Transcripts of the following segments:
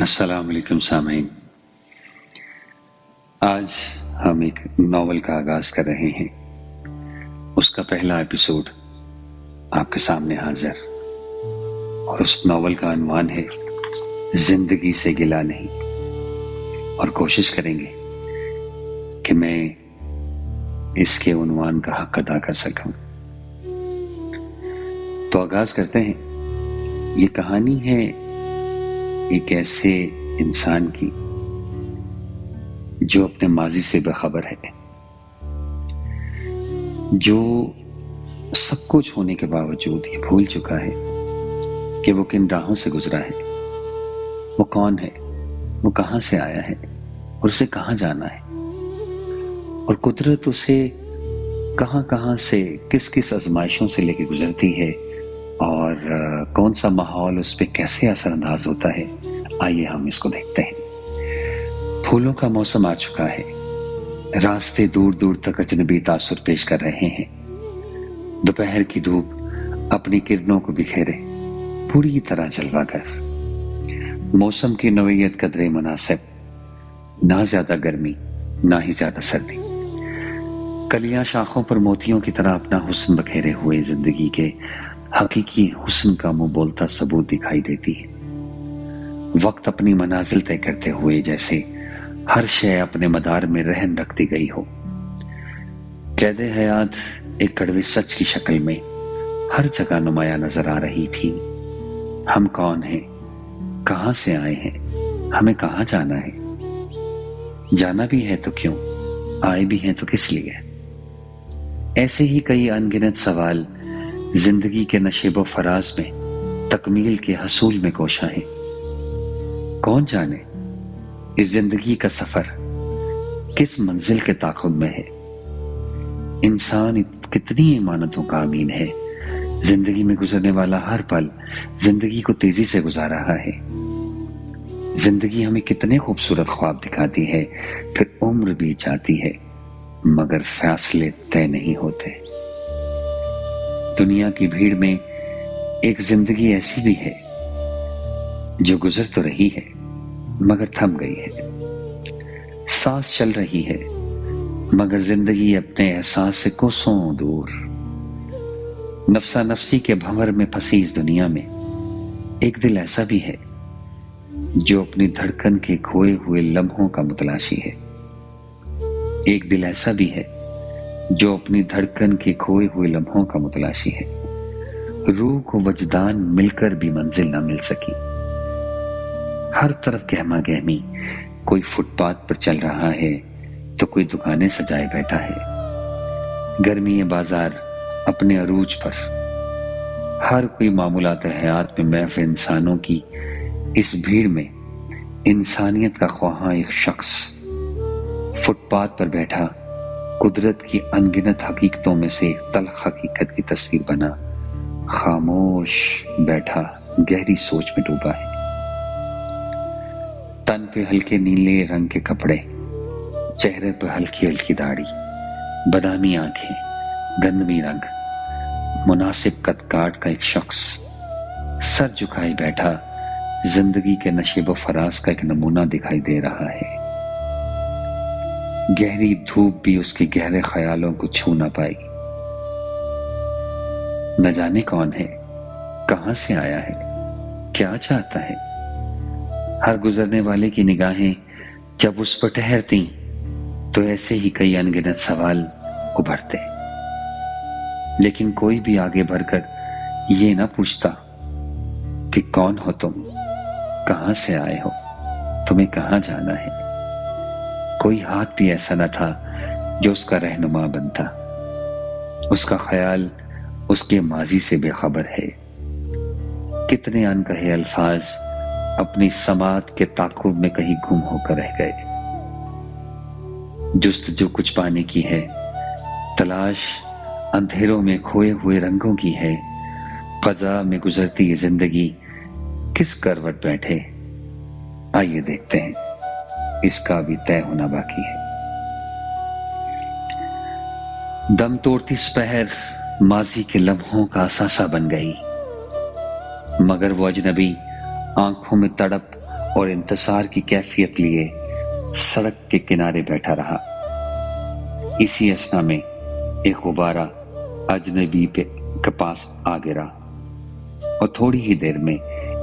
السلام علیکم سامعین، آج ہم ایک ناول کا آغاز کر رہے ہیں۔ اس کا پہلا ایپیسوڈ آپ کے سامنے حاضر، اور اس ناول کا عنوان ہے زندگی سے گلہ نہیں، اور کوشش کریں گے کہ میں اس کے عنوان کا حق ادا کر سکوں۔ تو آغاز کرتے ہیں۔ یہ کہانی ہے ایک ایسے انسان کی جو اپنے ماضی سے بخبر ہے، جو سب کچھ ہونے کے باوجود یہ بھول چکا ہے کہ وہ کن راہوں سے گزرا ہے، وہ کون ہے، وہ کہاں سے آیا ہے اور اسے کہاں جانا ہے، اور قدرت اسے کہاں کہاں سے کس کس آزمائشوں سے لے کے گزرتی ہے، اور کون سا ماحول اس پہ کیسے اثر انداز ہوتا ہے۔ آئیے ہم اس کو دیکھتے ہیں۔ پھولوں کا موسم آ چکا ہے، راستے دور دور تک اجنبی تاثر پیش کر رہے ہیں۔ دوپہر کی دھوپ اپنی کرنوں کو بکھیرے پوری طرح جلوہ گر، موسم کی نوعیت قدرے مناسب، نہ زیادہ گرمی نہ ہی زیادہ سردی۔ کلیاں شاخوں پر موتیوں کی طرح اپنا حسن بکھیرے ہوئے زندگی کے حقیقی حسن کا منہ بولتا ثبوت دکھائی دیتی ہے۔ وقت اپنی منازل طے کرتے ہوئے جیسے ہر شے اپنے مدار میں رہن رکھتی گئی ہو۔ قید حیات ایک کڑوے سچ کی شکل میں ہر جگہ نمایاں نظر آ رہی تھی۔ ہم کون ہیں، کہاں سے آئے ہیں، ہمیں کہاں جانا ہے، جانا بھی ہے تو کیوں، آئے بھی ہیں تو کس لیے۔ ایسے ہی کئی انگنت سوال زندگی کے نشیب و فراز میں تکمیل کے حصول میں کوشاں ہیں۔ کون جانے اس زندگی کا سفر کس منزل کے تعاقب میں ہے۔ انسان کتنی ایمانتوں کا امین ہے، زندگی میں گزرنے والا ہر پل زندگی کو تیزی سے گزار رہا ہے۔ زندگی ہمیں کتنے خوبصورت خواب دکھاتی ہے، پھر عمر بیت جاتی ہے مگر فاصلے طے نہیں ہوتے۔ دنیا کی بھیڑ میں ایک زندگی ایسی بھی ہے جو گزر تو رہی ہے مگر تھم گئی ہے۔ سانس چل رہی ہے مگر زندگی اپنے احساس سے کوسوں دور۔ نفسا نفسی کے بھنور میں پھنسی اس دنیا میں ایک دل ایسا بھی ہے جو اپنی دھڑکن کے کھوئے ہوئے لمحوں کا متلاشی ہے۔ ایک دل ایسا بھی ہے جو اپنی دھڑکن کے کھوئے ہوئے لمحوں کا متلاشی ہے۔ روح کو وجدان مل کر بھی منزل نہ مل سکی۔ ہر طرف گہما گہمی، کوئی فٹ پاتھ پر چل رہا ہے تو کوئی دکانیں سجائے بیٹھا ہے۔ گرمی بازار اپنے عروج پر، ہر کوئی معمولات حیات میں محو انسانوں کی اس بھیڑ میں انسانیت کا خواہاں ایک شخص فٹ پاتھ پر بیٹھا قدرت کی انگنت حقیقتوں میں سے ایک تلخ حقیقت کی تصویر بنا خاموش بیٹھا گہری سوچ میں ڈوبا ہے۔ تن پہ ہلکے نیلے رنگ کے کپڑے، چہرے پہ ہلکی ہلکی داڑھی، بادامی آنکھیں، گندمی رنگ، مناسب قد کاٹ کا ایک شخص سر جھکائے بیٹھا زندگی کے نشیب و فراز کا ایک نمونہ دکھائی دے رہا ہے۔ گہری دھوپ بھی اس کے گہرے خیالوں کو چھو نہ پائی۔ نہ جانے کون ہے، کہاں سے آیا ہے، کیا چاہتا ہے۔ ہر گزرنے والے کی نگاہیں جب اس پر ٹھہرتی تو ایسے ہی کئی انگنت سوال ابھرتے، لیکن کوئی بھی آگے بڑھ کر یہ نہ پوچھتا کہ کون ہو تم، کہاں سے آئے ہو، تمہیں کہاں جانا ہے۔ کوئی ہاتھ بھی ایسا نہ تھا جو اس کا رہنما بنتا۔ اس کا خیال اس کے ماضی سے بے خبر ہے۔ کتنے انکہے الفاظ اپنی سماعت کے تعاقب میں کہیں گم ہو کر رہ گئے۔ جستجو کچھ پانے کی ہے، تلاش اندھیروں میں کھوئے ہوئے رنگوں کی ہے۔ قضا میں گزرتی یہ زندگی کس کروٹ بیٹھے، آئیے دیکھتے ہیں، اس کا بھی طے ہونا باقی ہے۔ دم توڑتی سپہر ماضی کے لمحوں کا اثاثہ بن گئی، مگر وہ اجنبی آنکھوں میں تڑپ اور انتظار کی کیفیت لیے سڑک کے کنارے بیٹھا رہا۔ اسی اثنا میں ایک غبارہ اجنبی کے پاس آ گرا اور تھوڑی ہی دیر میں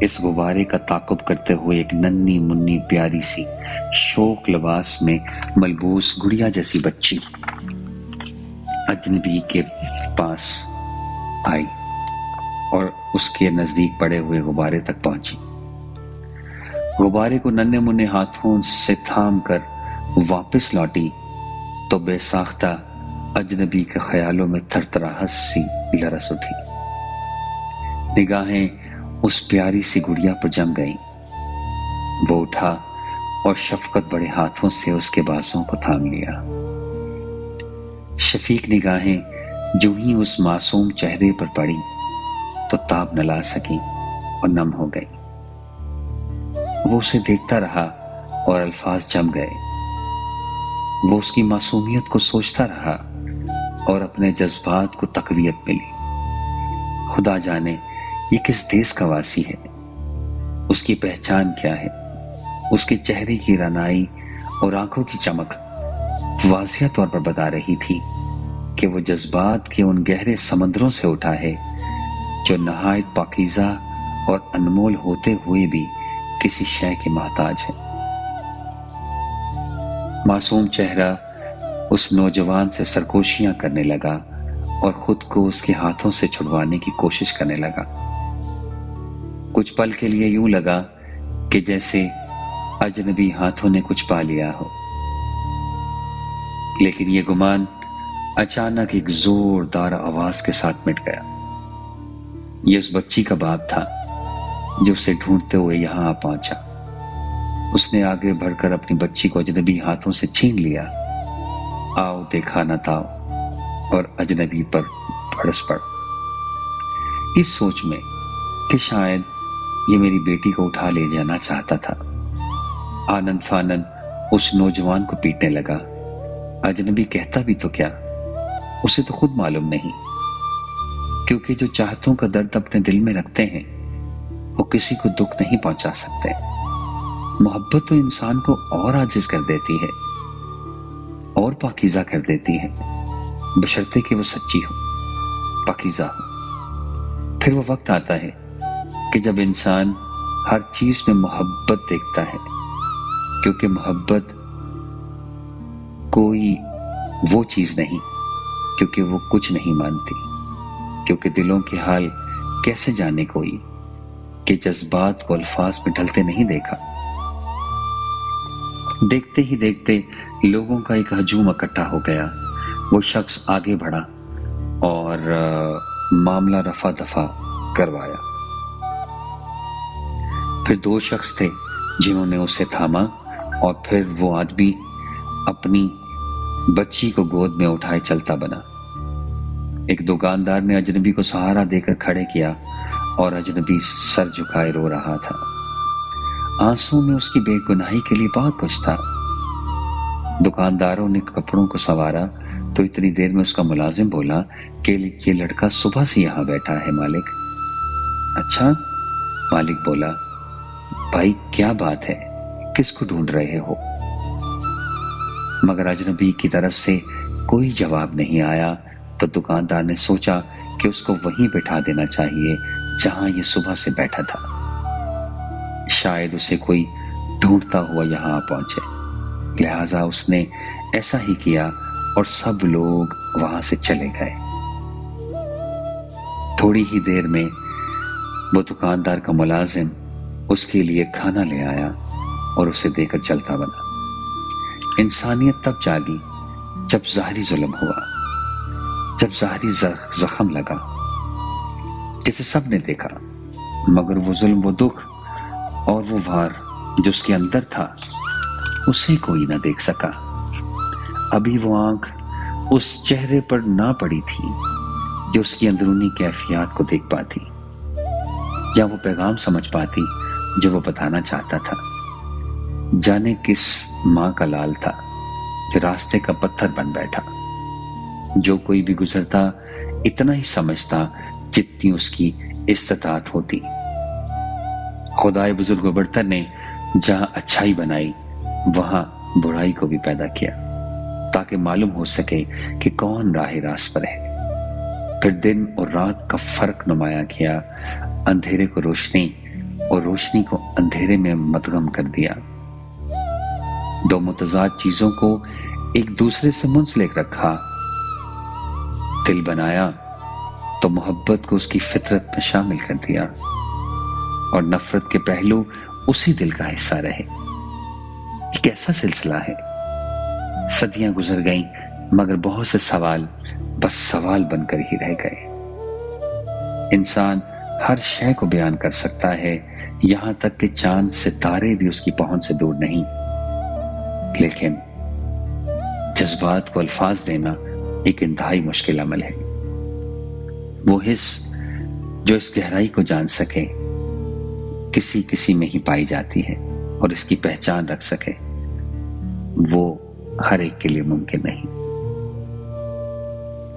اس غبارے کا تعاقب کرتے ہوئے ایک ننھی منی پیاری سی شوق لباس میں ملبوس گڑیا جیسی بچی اجنبی کے پاس آئی اور اس کے نزدیک پڑے ہوئے غبارے تک پہنچی۔ غبارے کو ننھے منھے ہاتھوں سے تھام کر واپس لوٹی تو بے ساختہ اجنبی کے خیالوں میں تھرتھراہٹ سی لرز اٹھی۔ نگاہیں اس پیاری سی گڑیا پر جم گئیں۔ وہ اٹھا اور شفقت بڑے ہاتھوں سے اس کے بازوں کو تھام لیا۔ شفیق نگاہیں جو ہی اس معصوم چہرے پر پڑی تو تاب نہ لا سکی اور نم ہو گئی۔ وہ اسے دیکھتا رہا اور الفاظ جم گئے۔ وہ اس کی معصومیت کو سوچتا رہا اور اپنے جذبات کو تقویت ملی۔ خدا جانے یہ کس دیس کا واسی ہے، اس کی پہچان کیا ہے۔ اس کے چہرے کی رعنائی اور آنکھوں کی چمک واضح طور پر بتا رہی تھی کہ وہ جذبات کے ان گہرے سمندروں سے اٹھا ہے جو نہایت پاکیزہ اور انمول ہوتے ہوئے بھی کسی شے کے محتاج ہے۔ معصوم چہرہ اس نوجوان سے سرکوشیاں کرنے لگا اور خود کو اس کے ہاتھوں سے چھڑوانے کی کوشش کرنے لگا۔ کچھ پل کے لیے یوں لگا کہ جیسے اجنبی ہاتھوں نے کچھ پا لیا ہو، لیکن یہ گمان اچانک ایک زوردار آواز کے ساتھ مٹ گیا۔ یہ اس بچی کا باپ تھا جو اسے ڈھونڈتے ہوئے یہاں آ پہنچا۔ اس نے آگے بڑھ کر اپنی بچی کو اجنبی ہاتھوں سے چھین لیا۔ آؤ دیکھا نہ تاؤ اور اجنبی پر برس پڑ، اس سوچ میں کہ شاید یہ میری بیٹی کو اٹھا لے جانا چاہتا تھا۔ آنن فانن اس نوجوان کو پیٹنے لگا۔ اجنبی کہتا بھی تو کیا، اسے تو خود معلوم نہیں، کیونکہ جو چاہتوں کا درد اپنے دل میں رکھتے ہیں وہ کسی کو دکھ نہیں پہنچا سکتے۔ محبت تو انسان کو اور عاجز کر دیتی ہے اور پاکیزہ کر دیتی ہے، بشرطے کہ وہ سچی ہو، پاکیزہ ہو۔ پھر وہ وقت آتا ہے کہ جب انسان ہر چیز میں محبت دیکھتا ہے، کیونکہ محبت کوئی وہ چیز نہیں، کیونکہ وہ کچھ نہیں مانتی، کیونکہ دلوں کے حال کیسے جانے کوئی کہ جذبات کو الفاظ میں ڈھلتے نہیں دیکھا۔ دیکھتے ہی دیکھتے لوگوں کا ایک ہجوم اکٹھا ہو گیا۔ وہ شخص آگے بڑھا اور معاملہ رفع دفع کروایا۔ پھر دو شخص تھے جنہوں نے اسے تھاما اور پھر وہ آدمی اپنی بچی کو گود میں اٹھائے چلتا بنا۔ ایک دکاندار نے اجنبی کو سہارا دے کر کھڑے کیا اور اجنبی سر جھکائے رو رہا تھا۔ آنسوں میں اس کی بے گناہی کے لیے بہت کچھ تھا۔ دکانداروں نے کپڑوں کو سنوارا تو اتنی دیر میں اس کا ملازم بولا کہ یہ لڑکا صبح سے یہاں بیٹھا ہے مالک۔ اچھا، مالک بولا، بھائی کیا بات ہے، کس کو ڈھونڈ رہے ہو؟ مگر اجنبی کی طرف سے کوئی جواب نہیں آیا تو دکاندار نے سوچا کہ اس کو وہیں بٹھا دینا چاہیے جہاں یہ صبح سے بیٹھا تھا، شاید اسے کوئی ڈھونڈتا ہوا یہاں پہنچے۔ لہٰذا اس نے ایسا ہی کیا اور سب لوگ وہاں سے چلے گئے۔ تھوڑی ہی دیر میں وہ دکاندار کا ملازم اس کے لیے کھانا لے آیا اور اسے دے کر چلتا بنا۔ انسانیت تب جاگی جب ظاہری ظلم ہوا، جب ظاہری زخم لگا، جسے سب نے دیکھا، مگر وہ ظلم، وہ دکھ اور وہ وار جو اس کے اندر تھا اسے کوئی نہ دیکھ سکا۔ ابھی وہ آنکھ اس چہرے پر نہ پڑی تھی جو اس کی اندرونی کیفیات کو دیکھ پاتی یا وہ پیغام سمجھ پاتی جو وہ بتانا چاہتا تھا۔ جانے کس ماں کا لال تھا جو راستے کا پتھر بن بیٹھا، جو کوئی بھی گزرتا اتنا ہی سمجھتا جتنی اس کی استطاعت ہوتی۔ خدائے بزرگ و برتر نے جہاں اچھائی بنائی وہاں برائی کو بھی پیدا کیا تاکہ معلوم ہو سکے کہ کون راہ راست پر ہے۔ پھر دن اور رات کا فرق نمایاں کیا، اندھیرے کو روشنی اور روشنی کو اندھیرے میں مدغم کر دیا۔ دو متضاد چیزوں کو ایک دوسرے سے منسلک رکھا۔ دل بنایا تو محبت کو اس کی فطرت میں شامل کر دیا اور نفرت کے پہلو اسی دل کا حصہ رہے۔ یہ کیسا سلسلہ ہے؟ صدیاں گزر گئیں مگر بہت سے سوال بس سوال بن کر ہی رہ گئے۔ انسان ہر شے کو بیان کر سکتا ہے، یہاں تک کہ چاند ستارے بھی اس کی پہنچ سے دور نہیں، لیکن جذبات کو الفاظ دینا ایک انتہائی مشکل عمل ہے۔ وہ حس جو اس گہرائی کو جان سکے کسی کسی میں ہی پائی جاتی ہے، اور اس کی پہچان رکھ سکے وہ ہر ایک کے لیے ممکن نہیں۔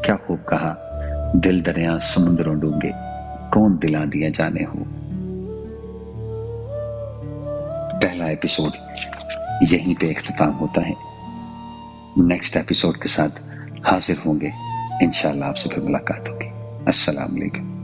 کیا خوب کہا، دل دریا سمندروں ڈونگے، کون دلا دیا جانے ہو۔ پہلا ایپیسوڈ یہیں پہ اختتام ہوتا ہے۔ نیکسٹ ایپیسوڈ کے ساتھ حاضر ہوں گے، انشاءاللہ آپ سے پھر ملاقات ہوگی۔ السلام علیکم۔